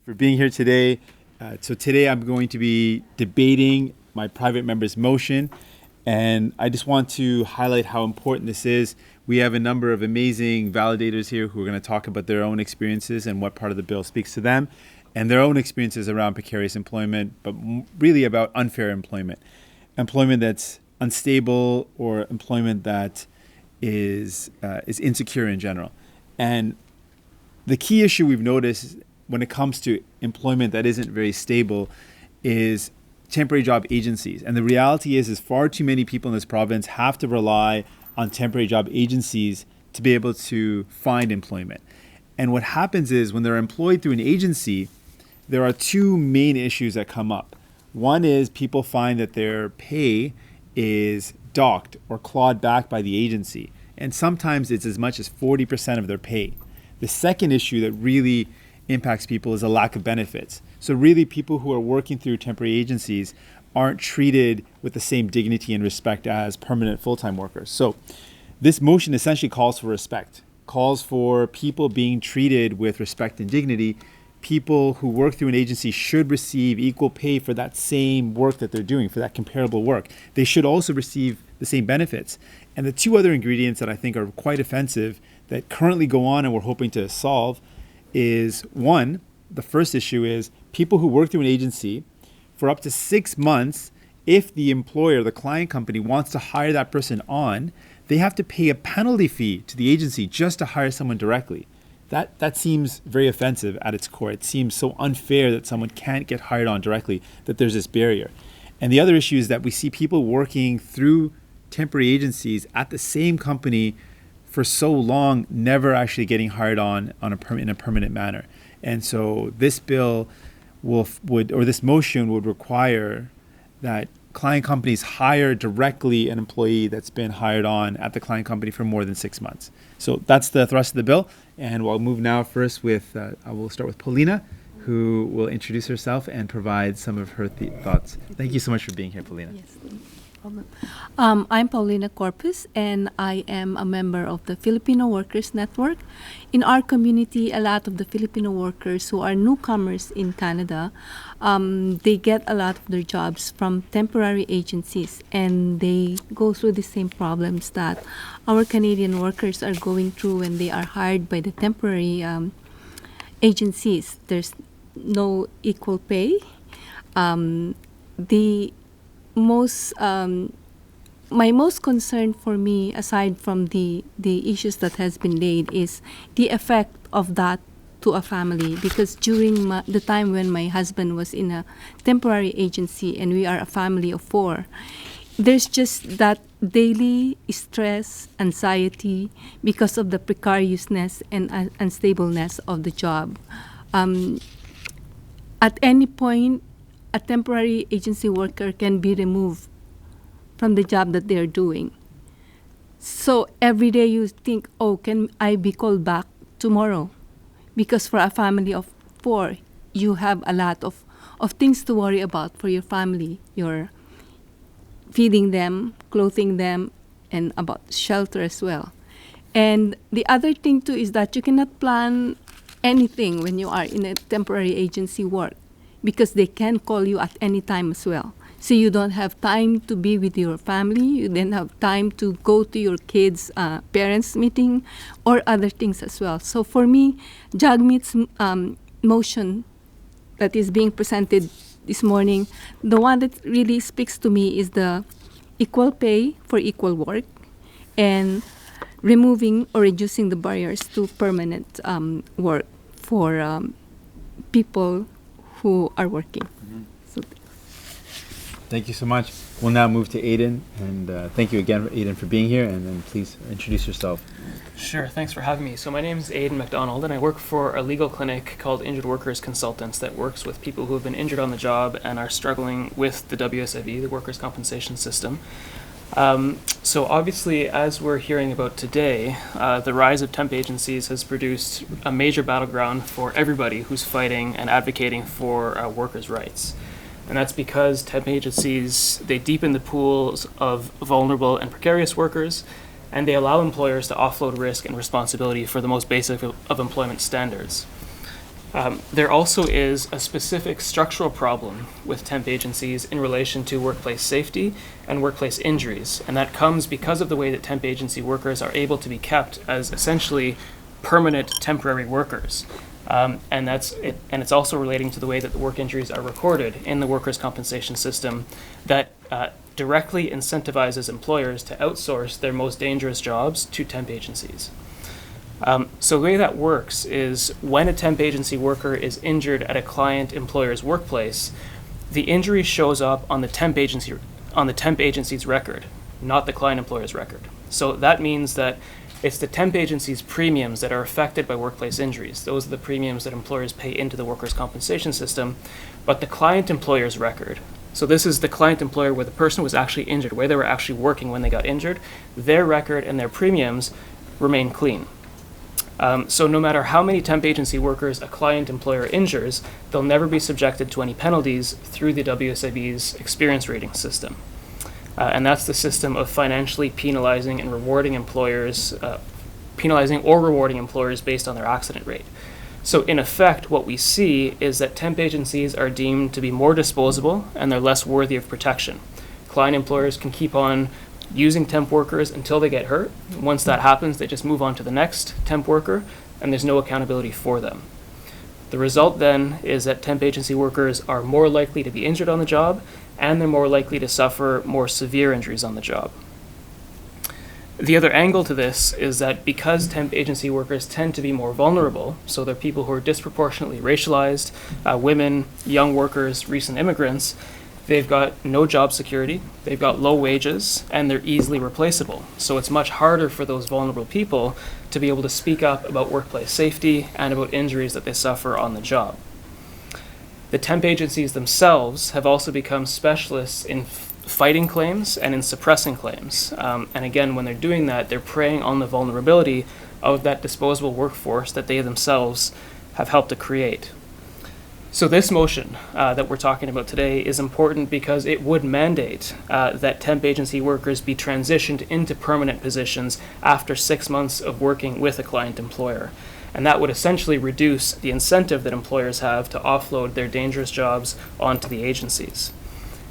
for being here today. So today I'm going to be debating my private member's motion, and I just want to highlight how important this is. We have a number of amazing validators here who are going to talk about their own experiences and what part of the bill speaks to them and their own experiences around precarious employment, but really about unfair employment, employment that's unstable or employment that is insecure in general. And the key issue we've noticed when it comes to employment that isn't very stable is temporary job agencies. And the reality is far too many people in this province have to rely on temporary job agencies to be able to find employment. And what happens is when they're employed through an agency, there are two main issues that come up. One is people find that their pay is docked or clawed back by the agency. And sometimes it's as much as 40% of their pay. The second issue that really impacts people is a lack of benefits. So really people who are working through temporary agencies aren't treated with the same dignity and respect as permanent full-time workers. So this motion essentially calls for respect, calls for people being treated with respect and dignity. People who work through an agency should receive equal pay for that same work that they're doing, for that comparable work. They should also receive the same benefits. And the two other ingredients that I think are quite offensive that currently go on and we're hoping to solve is, one, the first issue is people who work through an agency for up to 6 months, if the employer, the client company, wants to hire that person on, they have to pay a penalty fee to the agency just to hire someone directly. That seems very offensive at its core. It seems so unfair that someone can't get hired on directly, that there's this barrier. And the other issue is that we see people working through temporary agencies at the same company for so long, never actually getting hired on in a permanent manner. And so this bill this motion would require that client companies hire directly an employee that's been hired on at the client company for more than 6 months. So that's the thrust of the bill. And we'll move now first with, I will start with Paulina, who will introduce herself and provide some of her thoughts. Thank you so much for being here, Paulina. Yes, no problem. I'm Paulina Corpus, and I am a member of the Filipino Workers Network. In our community, a lot of the Filipino workers who are newcomers in Canada, they get a lot of their jobs from temporary agencies, and they go through the same problems that our Canadian workers are going through when they are hired by the temporary agencies. There's no equal pay. My most concern for me, aside from the issues that has been laid, is the effect of that to a family. Because during the time when my husband was in a temporary agency and we are a family of 4, there's just that daily stress, anxiety because of the precariousness and unstableness of the job. At any point, a temporary agency worker can be removed from the job that they're doing. So every day you think, oh, can I be called back tomorrow? Because for a family of 4, you have a lot of things to worry about for your family. You're feeding them, clothing them, and about shelter as well. And the other thing too is that you cannot plan anything when you are in a temporary agency work, because they can call you at any time as well. So you don't have time to be with your family. You then have time to go to your kids' parents' meeting or other things as well. So for me, Jagmeet's motion that is being presented this morning, the one that really speaks to me is the equal pay for equal work and removing or reducing the barriers to permanent work for people who are working. Mm-hmm. So, thank you so much. We'll now move to Aiden, and thank you again, Aiden, for being here, and then please introduce yourself. Sure, thanks for having me. So my name is Aiden McDonald, and I work for a legal clinic called Injured Workers Consultants that works with people who have been injured on the job and are struggling with the WSIB, the Workers' Compensation System. So obviously, as we're hearing about today, the rise of temp agencies has produced a major battleground for everybody who's fighting and advocating for workers' rights. And that's because temp agencies, they deepen the pools of vulnerable and precarious workers, and they allow employers to offload risk and responsibility for the most basic of employment standards. There also is a specific structural problem with temp agencies in relation to workplace safety and workplace injuries, and that comes because of the way that temp agency workers are able to be kept as essentially permanent temporary workers. And it's also relating to the way that the work injuries are recorded in the workers' compensation system that directly incentivizes employers to outsource their most dangerous jobs to temp agencies. So the way that works is when a temp agency worker is injured at a client employer's workplace, the injury shows up on the temp agency's record, not the client employer's record. So that means that it's the temp agency's premiums that are affected by workplace injuries. Those are the premiums that employers pay into the workers' compensation system, but the client employer's record. So this is the client employer where the person was actually injured, where they were actually working when they got injured. Their record and their premiums remain clean. So no matter how many temp agency workers a client employer injures, they'll never be subjected to any penalties through the WSIB's experience rating system. And that's the system of financially penalizing and rewarding employers, penalizing or rewarding employers based on their accident rate. So in effect, what we see is that temp agencies are deemed to be more disposable and they're less worthy of protection. Client employers can keep on using temp workers until they get hurt. Once that happens, they just move on to the next temp worker, and there's no accountability for them. The result then is that temp agency workers are more likely to be injured on the job, and they're more likely to suffer more severe injuries on the job. The other angle to this is that because temp agency workers tend to be more vulnerable, so they're people who are disproportionately racialized, women, young workers, recent immigrants, they've got no job security, they've got low wages, and they're easily replaceable. So it's much harder for those vulnerable people to be able to speak up about workplace safety and about injuries that they suffer on the job. The temp agencies themselves have also become specialists in fighting claims and in suppressing claims. And again, when they're doing that, they're preying on the vulnerability of that disposable workforce that they themselves have helped to create. So this motion that we're talking about today is important because it would mandate that temp agency workers be transitioned into permanent positions after 6 months of working with a client employer. And that would essentially reduce the incentive that employers have to offload their dangerous jobs onto the agencies.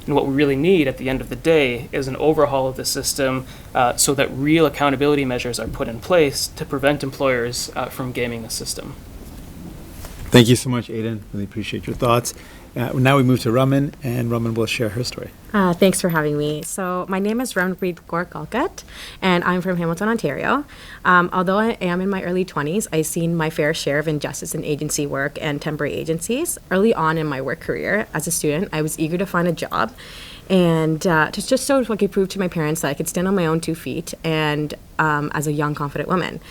And what we really need at the end of the day is an overhaul of the system so that real accountability measures are put in place to prevent employers from gaming the system. Thank you so much, Aiden. Really appreciate your thoughts. Now we move to Raman, and Raman will share her story. Thanks for having me. So my name is Ramanpreet Kaur Kalkat, and I'm from Hamilton, Ontario. Although I am in my early 20s, I've seen my fair share of injustice in agency work and temporary agencies. Early on in my work career as a student, I was eager to find a job and just so I could prove to my parents that I could stand on my own 2 feet and as a young, confident woman.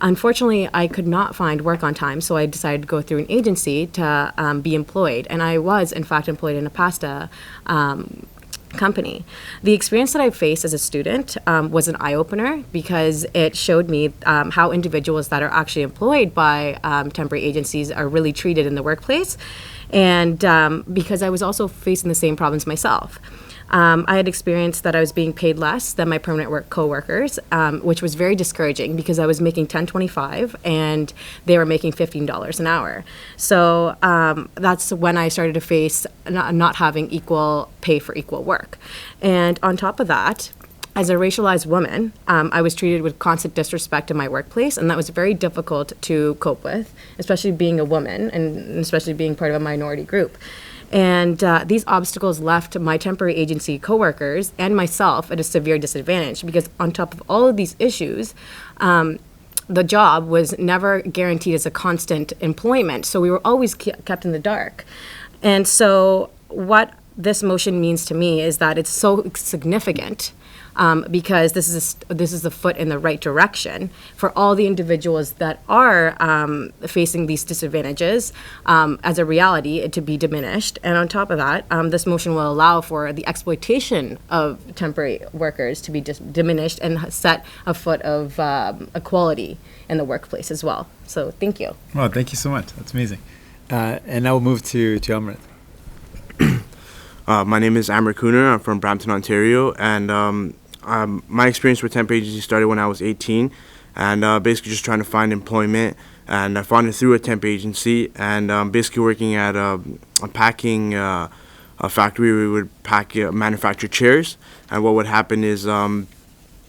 Unfortunately, I could not find work on time, so I decided to go through an agency to be employed. And I was, in fact, employed in a pasta company. The experience that I faced as a student was an eye-opener because it showed me how individuals that are actually employed by temporary agencies are really treated in the workplace. And because I was also facing the same problems myself. I had experienced that I was being paid less than my permanent work co-workers, which was very discouraging because I was making $10.25 and they were making $15 an hour. So that's when I started to face not having equal pay for equal work. And on top of that, as a racialized woman, I was treated with constant disrespect in my workplace, and that was very difficult to cope with, especially being a woman and especially being part of a minority group. And these obstacles left my temporary agency coworkers and myself at a severe disadvantage because on top of all of these issues, the job was never guaranteed as a constant employment. So we were always kept in the dark. And so what this motion means to me is that it's so significant because this is the foot in the right direction for all the individuals that are facing these disadvantages as a reality to be diminished. And on top of that, this motion will allow for the exploitation of temporary workers to be diminished and set a foot of equality in the workplace as well. So thank you. Well, thank you so much. That's amazing. And now we'll move to Amrit. My name is Amrit Cooter. I'm from Brampton, Ontario, and my experience with temp agency started when I was 18, and basically just trying to find employment and I found it through a temp agency, and basically working at a packing a factory. We would manufacture chairs, and what would happen is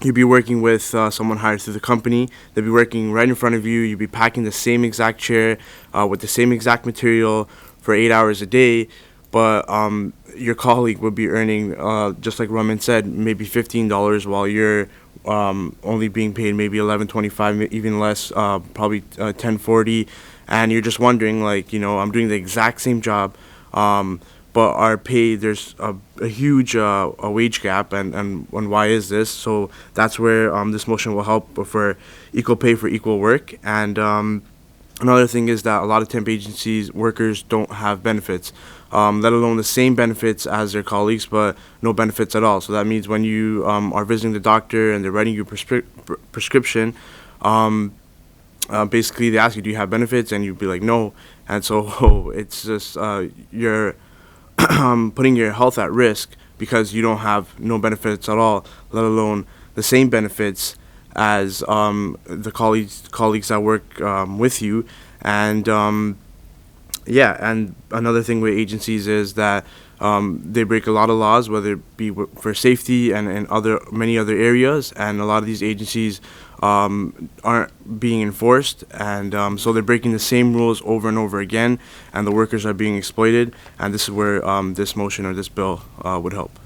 you'd be working with someone hired through the company. They'd be working right in front of you. You'd be packing the same exact chair with the same exact material for 8 hours a day, but your colleague would be earning, just like Raman said, maybe $15 while you're only being paid maybe $11.25, even less, probably $10.40, and you're just wondering, like, I'm doing the exact same job, but our pay, there's a huge a wage gap, and why is this? So that's where this motion will help for equal pay for equal work. And another thing is that a lot of temp agencies workers don't have benefits, let alone the same benefits as their colleagues, but no benefits at all. So that means when you are visiting the doctor and they're writing you prescription, basically they ask you, do you have benefits? And you'd be like, no. And so it's just you're putting your health at risk because you don't have no benefits at all, let alone the same benefits as the colleagues that work with you. And and another thing with agencies is that they break a lot of laws, whether it be for safety and many other areas, and a lot of these agencies aren't being enforced, and so they're breaking the same rules over and over again, and the workers are being exploited, and this is where this motion or this bill would help.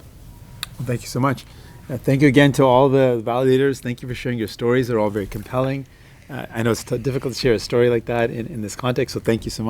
Well, thank you so much. Thank you again to all the validators. Thank you for sharing your stories. They're all very compelling. I know it's difficult to share a story like that in this context, so thank you so much.